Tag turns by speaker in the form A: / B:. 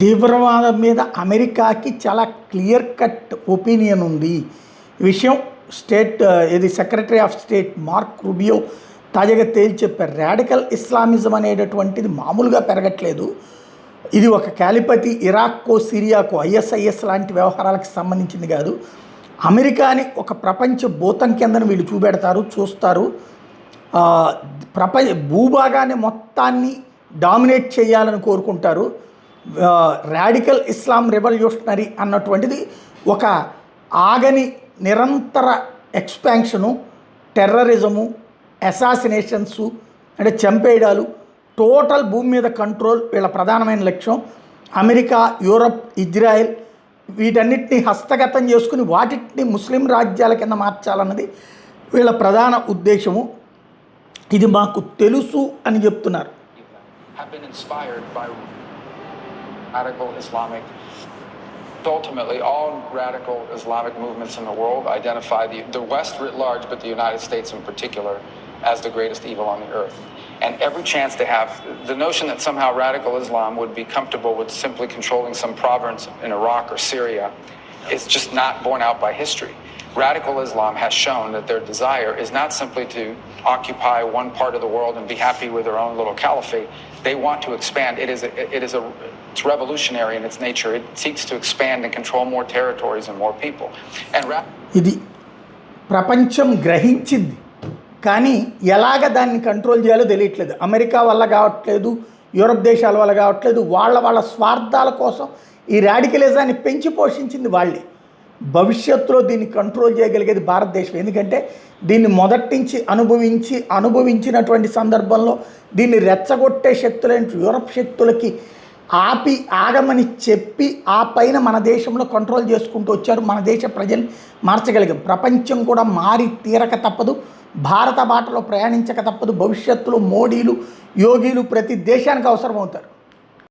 A: తీవ్రవాదం మీద అమెరికాకి చాలా క్లియర్ కట్ ఒపీనియన్ ఉంది. ఈ విషయం secretary of state mark Rubio తాజాగా తేల్చి చెప్పారు. రాడికల్ ఇస్లామిజం అనేటటువంటిది మామూలుగా పెరగట్లేదు. ఇది ఒక క్యాలిపతి ఇరాక్కో, సిరియాకో, ఐఎస్ఐఎస్ లాంటి వ్యవహారాలకు సంబంధించింది కాదు. అమెరికాని ఒక ప్రపంచ భూతం కిందని వీళ్ళు చూస్తారు. భూభాగాన్ని మొత్తాన్ని డామినేట్ చేయాలని కోరుకుంటారు. రాడికల్ ఇస్లాం రెవల్యూషనరీ అన్నటువంటిది ఒక ఆగని నిరంతర ఎక్స్పాన్షను, టెర్రరిజము, అసాసినేషన్సు అంటే చంపేయడాలు, టోటల్ భూమి మీద కంట్రోల్ వీళ్ళ ప్రధానమైన లక్ష్యం. అమెరికా, యూరప్, ఇజ్రాయెల్ వీటన్నిటిని హస్తగతం చేసుకుని వాటిని ముస్లిం రాజ్యాల కింద మార్చాలన్నది వీళ్ళ ప్రధాన ఉద్దేశము. ఇది మాకు తెలుసు అని చెప్తున్నారు.
B: Radical Islamic. Ultimately, all radical Islamic movements in the world identify the West writ large, but the United States in particular, as the greatest evil on the earth. And every chance they have, the notion that somehow radical Islam would be comfortable with simply controlling some province in Iraq or Syria is just not borne out by history. Radical Islam has shown that their desire is not simply to occupy one part of the world and be happy with their own little caliphate. They want to expand. It's revolutionary in its nature. It seeks to expand and control more territories and more people.
A: ఇది ప్రపంచం గ్రహించింది, కానీ ఎలాగ దాన్ని control చేయాలో తెలియట్లేదు. America వల్ల కావట్లేదు, యూరప్ దేశాల వల్ల కావట్లేదు. వాళ్ళ స్వార్థాల కోసం ఈ రాడికలిజాన్ని పెంచి పోషించింది వాళ్ళే. భవిష్యత్తులో దీన్ని కంట్రోల్ చేయగలిగేది భారతదేశం. ఎందుకంటే దీన్ని మొదటి నుంచి అనుభవించినటువంటి సందర్భంలో దీన్ని రెచ్చగొట్టే శక్తులైన యూరప్ శక్తులకి ఆగమని చెప్పి ఆ పైన మన దేశంలో కంట్రోల్ చేసుకుంటూ వచ్చారు. మన దేశ ప్రజల్ని మార్చగలిగాం. ప్రపంచం కూడా మారి తీరక తప్పదు, భారత బాటలో ప్రయాణించక తప్పదు. భవిష్యత్తులో మోడీలు, యోగీలు ప్రతి దేశానికి అవసరమవుతారు.